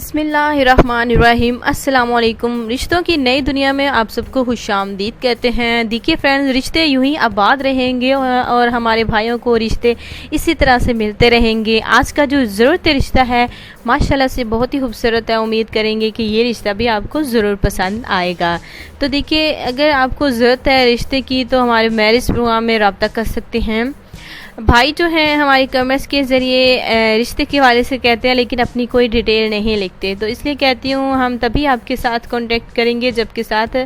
बिस्मिल्लाहिर्रहमानिर्रहीम। अस्सलाम वालेकुम। रिश्तों की नई दुनिया में आप सबको खुशामदीद कहते हैं। देखिए फ्रेंड्स, रिश्ते यूं ही आबाद रहेंगे और हमारे भाइयों को रिश्ते इसी तरह से मिलते रहेंगे। आज का जो ज़रूरत रिश्ता है माशाल्लाह से बहुत ही खूबसूरत है। उम्मीद करेंगे कि ये रिश्ता भी आपको ज़रूर पसंद आएगा। तो देखिए, अगर आपको ज़रूरत है रिश्ते की तो हमारे मैरिज प्रोग्राम में रब्ता कर सकते हैं। भाई जो हैं हमारी कमेंट्स के ज़रिए रिश्ते के हवाले से कहते हैं, लेकिन अपनी कोई डिटेल नहीं लिखते। तो इसलिए कहती हूँ हम तभी आपके साथ कांटेक्ट करेंगे जब के साथ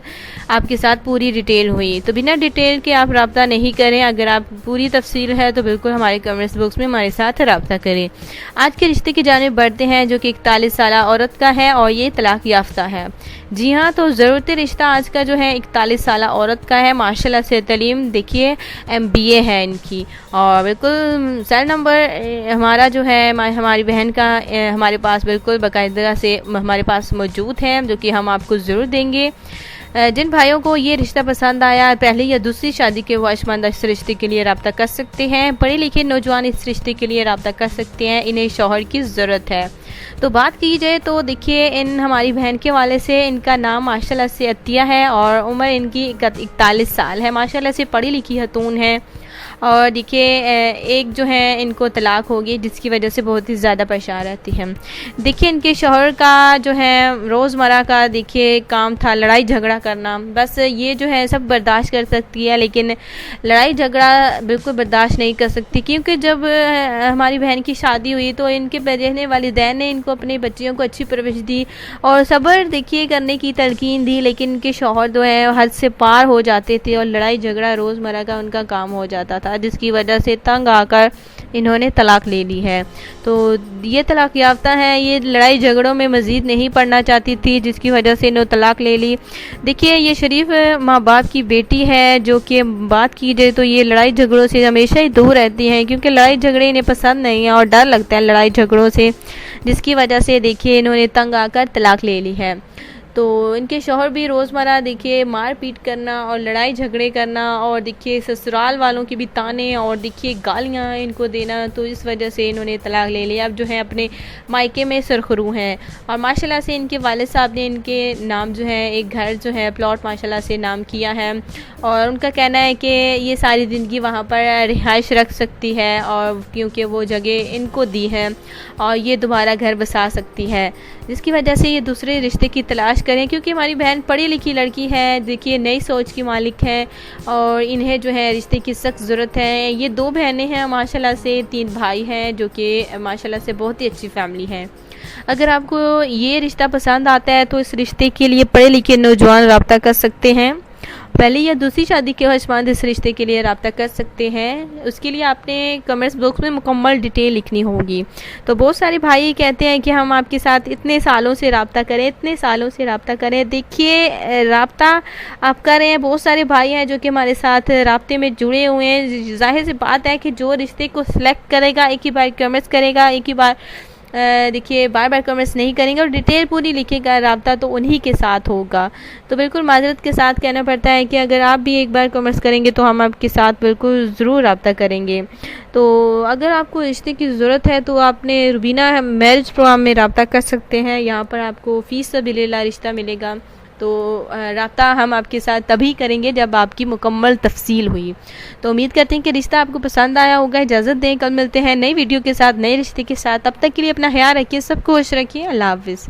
आपके साथ पूरी डिटेल हुई। तो बिना डिटेल के आप रब्ता नहीं करें। अगर आप पूरी तफसील है तो बिल्कुल हमारे कमेंट्स बॉक्स में हमारे साथ रब्ता करें। आज के रिश्ते की जानिब बढ़ते हैं, जो कि 41 साल औरत का है और ये तलाक याफ्ता है। जी हाँ, तो ज़रूरत रिश्ता आज का जो है 41 साल औरत का है। माशाल्लाह से तलीम देखिए MBA है इनकी, और बिल्कुल सेल नंबर हमारा जो है हमारी बहन का हमारे पास बिल्कुल बाकायदा से हमारे पास मौजूद है, जो कि हम आपको ज़रूर देंगे। जिन भाइयों को ये रिश्ता पसंद आया, पहली या दूसरी शादी के ख्वाहिशमंद इस रिश्ते के लिए रब्ता कर सकते हैं। पढ़े लिखे नौजवान इस रिश्ते के लिए रब्ता कर सकते हैं। इन्हें शौहर की ज़रूरत है। तो बात की जाए तो देखिए, इन हमारी बहन के वाले से इनका नाम माशाल्लाह से अतिया है और उम्र इनकी 41 साल है। माशाल्लाह से पढ़ी लिखी खतून है। और देखिए एक जो है इनको तलाक हो गई, जिसकी वजह से बहुत ही ज़्यादा परेशान रहती है। देखिए इनके शौहर का जो है रोज़मर्रा का देखिए काम था लड़ाई झगड़ा करना। बस ये जो है सब बर्दाश्त कर सकती है, लेकिन लड़ाई झगड़ा बिल्कुल बर्दाश्त नहीं कर सकती, क्योंकि जब हमारी बहन की शादी हुई तो इनके रहने वालिदैन ने इनको अपने बच्चियों को अच्छी परवरिश दी और सब्र देखिए करने की तलकीन दी। लेकिन इनके शौहर जो है हद से पार हो जाते थे और लड़ाई झगड़ा रोज़मर्रा का उनका काम हो जाता था, जिसकी वजह से तंग आकर इन्होंने तलाक ले ली है। तो ये तलाक याफ्ता है, ये लड़ाई झगड़ों में मज़ीद नहीं पड़ना चाहती थी, जिसकी वजह से इन्होंने तलाक ले ली। देखिए ये शरीफ माँ बाप की बेटी है, जो कि बात की जाए तो ये लड़ाई झगड़ों से हमेशा ही दूर रहती हैं, क्योंकि लड़ाई झगड़े इन्हें पसंद नहीं है और डर लगता है लड़ाई झगड़ों से, जिसकी वजह से देखिए इन्होंने तंग आकर तलाक ले ली है। तो इनके शौहर भी रोज़मर्रा देखिए मार पीट करना और लड़ाई झगड़े करना और देखिए ससुराल वालों की भी ताने और देखिए गालियाँ इनको देना, तो इस वजह से इन्होंने तलाक ले लिया। अब जो है अपने मायके में सरखरू हैं और माशाल्लाह से इनके वालिद साहब ने इनके नाम जो है एक घर जो है प्लॉट माशाल्लाह से नाम किया है, और उनका कहना है कि ये सारी ज़िंदगी वहाँ पर रिहाइश रख सकती है, और क्योंकि वो जगह इनको दी है और ये दोबारा घर बसा सकती है, जिसकी वजह से ये दूसरे रिश्ते की तलाश करें। क्योंकि हमारी बहन पढ़ी लिखी लड़की है, देखिए नई सोच की मालिक है और इन्हें जो है रिश्ते की सख्त ज़रूरत है। ये 2 बहनें हैं माशाल्लाह से, 3 भाई हैं, जो कि माशाल्लाह से बहुत ही अच्छी फैमिली है। अगर आपको ये रिश्ता पसंद आता है तो इस रिश्ते के लिए पढ़े लिखे नौजवान रब्ता कर सकते हैं। पहली या दूसरी शादी के ख्वाहिशमंद इस रिश्ते के लिए रब्ता कर सकते हैं। उसके लिए आपने कमेंट्स बॉक्स में मुकम्मल डिटेल लिखनी होगी। तो बहुत सारे भाई कहते हैं कि हम आपके साथ इतने सालों से रब्ता करें, इतने सालों से रब्ता करें। देखिए रब्ता आप कर रहे हैं, बहुत सारे भाई हैं जो कि हमारे साथ रब्ते में जुड़े हुए हैं। जाहिर सी बात है कि जो रिश्ते को सिलेक्ट करेगा एक ही बार कमेंट्स करेगा, एक ही बार देखिए बार बार कमेंट्स नहीं करेंगे और डिटेल पूरी लिखेगा, रब्ता तो उन्हीं के साथ होगा। तो बिल्कुल माजरत के साथ कहना पड़ता है कि अगर आप भी एक बार कमेंट्स करेंगे तो हम आपके साथ बिल्कुल ज़रूर रब्ता करेंगे। तो अगर आपको रिश्ते की ज़रूरत है तो आपने रुबीना मैरिज प्रोग्राम में रब्ता कर सकते हैं। यहाँ पर आपको फ़ीस सबिलिल्लाह रिश्ता मिलेगा। तो रब्ता हम आपके साथ तभी करेंगे जब आपकी मुकम्मल तफसील हुई। तो उम्मीद करते हैं कि रिश्ता आपको पसंद आया होगा। इजाज़त दें, कल मिलते हैं नई वीडियो के साथ, नए रिश्ते के साथ। तब तक के लिए अपना ख्याल रखिए, सबको खुश रखिए। अल्लाह हाफ़िज़।